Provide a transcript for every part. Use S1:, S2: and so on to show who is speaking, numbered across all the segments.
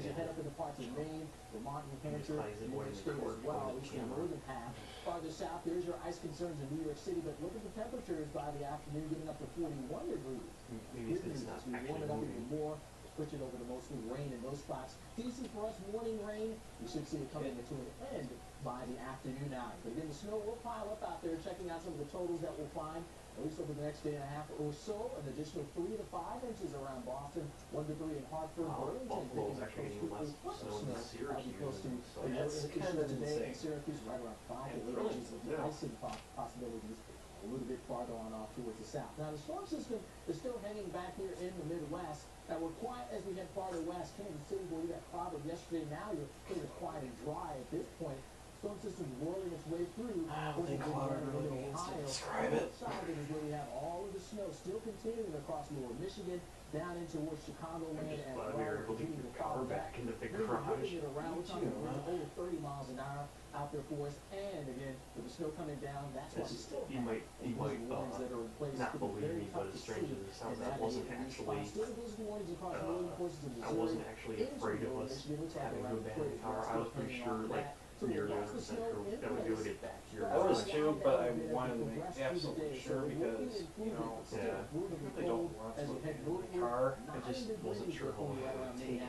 S1: as you head up into parts of Maine, Vermont, New Hampshire, New York State as well, at least in the northern half. Farther south, there's your ice concerns in New York City, but look at the temperatures by the afternoon, getting up to 41 degrees.
S2: Maybe it's not
S1: we warm it up even
S2: moving.
S1: more, switch it over to mostly rain in those spots. Decent for us morning rain. We should see it coming into an end by the afternoon hour. But again, the snow will pile up out there, checking out some of the totals that we'll find, at least over the next day and a half or so. An additional 3 to 5 inches around Boston, 1 to 3 in Hartford, Burlington.
S2: Buffalo's actually getting less snow than Syracuse.
S1: So that's kind of today in Syracuse, right around 5 to 8 inches of icing possibilities. A little bit farther on off towards the south. Now, the storm system is still hanging back here in the Midwest. Now, we're quiet as we head farther west. Kansas City, where we got clouded yesterday. Now you're pretty quiet and dry at this point. Storm system's whirling its way through.
S2: I don't think clouded really means to describe it.
S1: South is where we have all of the snow still continuing across lower Michigan, down into towards Chicagoland, and
S2: we were able to get the car back into the garage.
S1: We're talking over 30 miles an hour out there for us, and again, with the snow coming down, that's why we still
S2: you might not believe me, but as strange as it sounds, I wasn't actually afraid of us having to abandon the car. I was pretty sure, like, nearly 100% sure that we do get back here.
S3: I was too, but I wanted to make absolutely sure because, you know,
S2: yeah,
S3: I really don't want to abandon my car.
S2: I just wasn't sure how long it would take.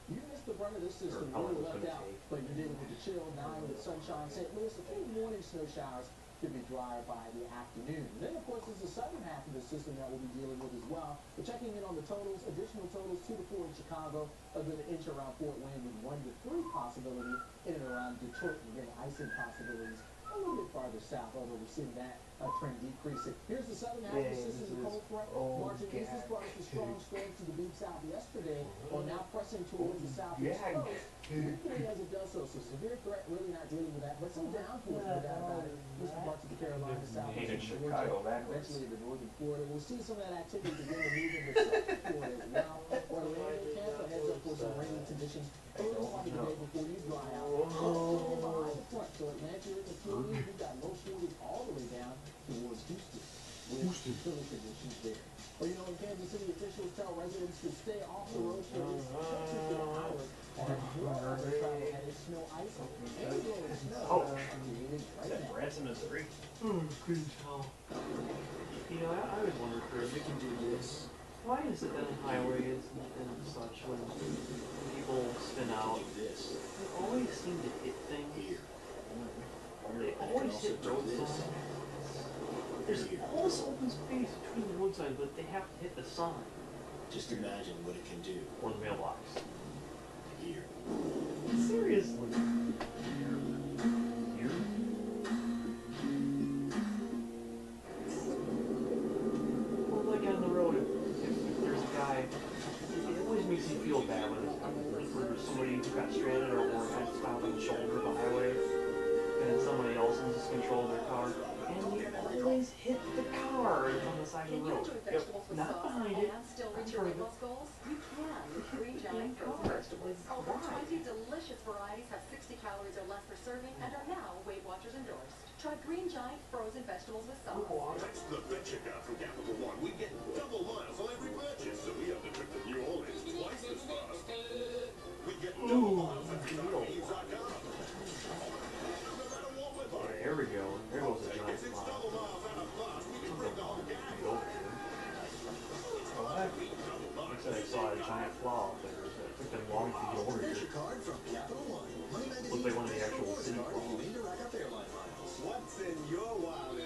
S1: You missed the brunt of this system,
S2: Or how
S1: really
S2: long it was
S1: left
S2: going to
S1: out,
S2: take.
S1: but you did it with the chill, now with the sunshine. St. Louis, a few morning snow showers should be drier by the afternoon. And then, of course, there's the southern half of the system that we'll be dealing with as well. We're checking in on the totals, additional totals, 2 to 4 in Chicago, a good inch around Fort Wayne with 1 to 3 possibility in and around Detroit. And again, icing possibilities a little bit farther south, although we're seeing that trend decreasing. Here's the southern half of the system, the cold front marching east. This brought us the strong storms to the deep south yesterday, while now pressing towards the southeast coast. Weakening as it does so, severe threat, really not dealing with that, but some downpours, no doubt about it. Eastern parts of the Carolinas, southeast
S3: Chicago,
S1: eventually into northern Florida. We'll see some of that activity begin to move into southern Florida as well. Orlando, Tampa heads up for some rainy conditions early on in the day before you dry out. Behind the front, so Atlanta and the Phillies, we've got low shooting all the way down towards Houston with chilly conditions there. Well, you know, in Kansas City, officials tell residents to stay off the road for at least 2 hours as well as they travel headed snow ice and blowing snow created right now.
S3: Branson, Missouri.
S2: Couldn't tell. You know, I always wondered, Chris, we can do this. Why is it that on highways and such, when people spin out, they always seem to hit things? They always hit road signs. There's all this open space between the road signs, but they have to hit the sign.
S4: Just imagine what it can do.
S2: Or the mailbox.
S4: Here.
S2: Seriously. Here? Or like on the road, if there's a guy, it always makes you feel bad when there's somebody who got stranded or had stopped on the shoulder of the highway, and then somebody else loses control of their car. And they always hit the car on the side of the road. Not behind it.
S5: Still reach your weight loss goals? You can with Green Giant frozen vegetables. Over 20 delicious varieties have 60 calories or less per serving and are now Weight Watchers endorsed. Try Green Giant frozen vegetables with sauce.
S6: That's the bet checkout from Capital One. We get double miles on every purchase, so we have the trip to New Orleans twice as fast. We get double miles every time we use our card.
S2: There we go. There goes the giant
S6: It's
S2: plow.
S6: double miles out of plus. We can bring the whole gang.
S2: I said I saw a giant plow up there. It took them long to get over here.
S4: Card from Capital One. Money Magazine.
S2: Looked like one of the actual city
S4: If you
S2: plows.
S4: need to rack up airline miles.
S6: What's in your wallet?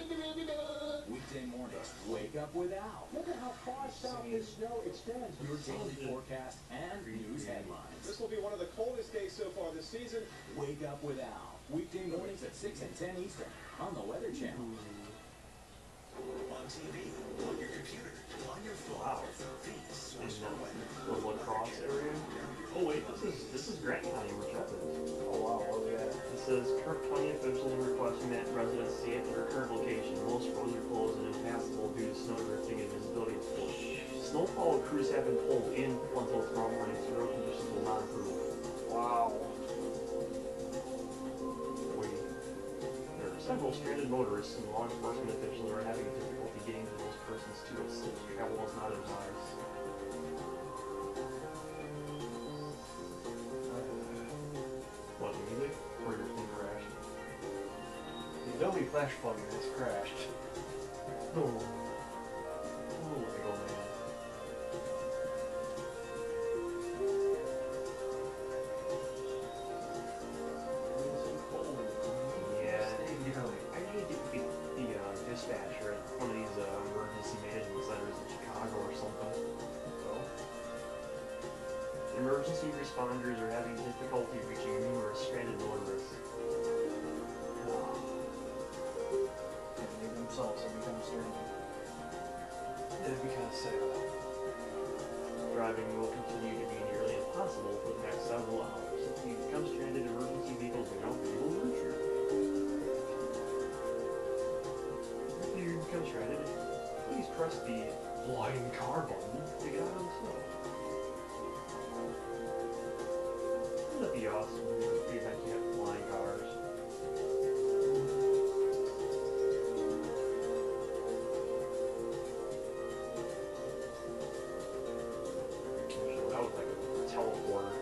S4: Weekday mornings.
S1: Wake up with Al. Look at how far south this snow extends. Your daily forecast and news headlines.
S7: This will be one of the coldest days so far this season.
S1: Wake up with Al. Weekday mornings at 6 and 10 Eastern on the Weather Channel.
S4: On TV, on your computer, on your phone.
S2: Wow. In the lacrosse area. Oh wait, this is Grant County, which is.
S3: Oh wow, look at that.
S2: It says Kirk County officials are requesting that residents stay at their current location. Most roads are closed and impassable due to snow drifting and visibility is poor. Snowfall crews have been pulled in until tomorrow morning, so road conditions will not improve.
S3: Wow.
S2: There are several stranded motorists and law enforcement officials are having difficulty getting to those persons to assist. Travel is not advised.
S3: me flash flooding, it's crashed.
S2: Oh. Oh, Lego man. Yeah, I need to be the dispatcher at one of these emergency management centers in Chicago or something. So, emergency responders are having difficulty reaching numerous stranded motorists.
S3: They themselves have become stranded.
S2: It'd be kind of sad. Driving will continue to be nearly impossible for the next several hours. If you become stranded, emergency vehicles may not be able to reach you. If you become stranded, please press the flying car button to get out of the snow. Wouldn't that be awesome if you had to get flying cars? Actually, that was like a teleporter.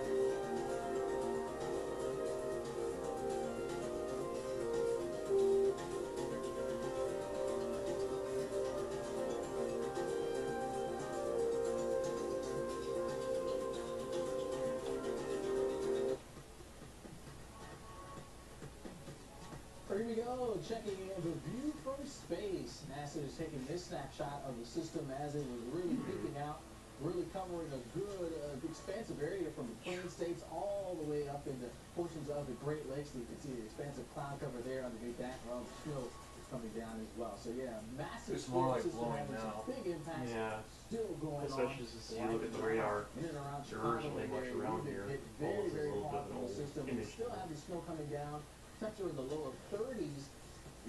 S1: Here we go, checking in the view from space. NASA is taking this snapshot of the system as it was really peeking out, really covering a good, expansive area from the Plain States all the way up into portions of the Great Lakes. You can see the expansive cloud cover there underneath that, well, snow coming down as well. So yeah, massive
S3: It's more like
S1: system
S3: blowing
S1: having some
S3: now.
S1: big impacts
S2: Yeah.
S1: still going
S2: Especially
S1: on.
S2: since you look at the radar,
S1: In and around
S2: there
S1: Chicago
S2: isn't really much
S1: area,
S2: around
S1: we've
S2: here.
S1: been hit very,
S2: Almost
S1: very
S2: a little
S1: hard
S2: bit of
S1: from
S2: an
S1: the system. We
S2: image.
S1: still have the snow coming down. Temperature in the lower 30s.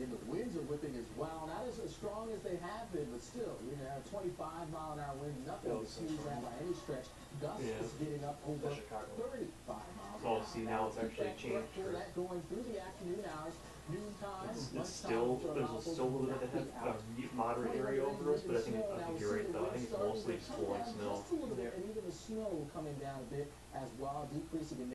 S1: And the winds are whipping as well. Not as strong as they have been, but still, you know, 25-mile-an-hour wind, nothing to sneeze at by any stretch. Gusts is getting up over 35 miles an
S2: Oh,
S1: hour.
S2: see, now it's actually
S1: Keep that
S2: changed.
S1: for that going through the afternoon hours, noontime,
S2: It's
S1: lunchtime,
S2: still,
S1: will
S2: there's
S1: also
S2: still a little bit
S1: not
S2: of
S1: be out.
S2: moderate area over us, but I think you're right though. I think it's mostly just
S1: Slowing
S2: blowing snow.
S1: just a little bit, and even the snow coming down a bit as well, decreasing in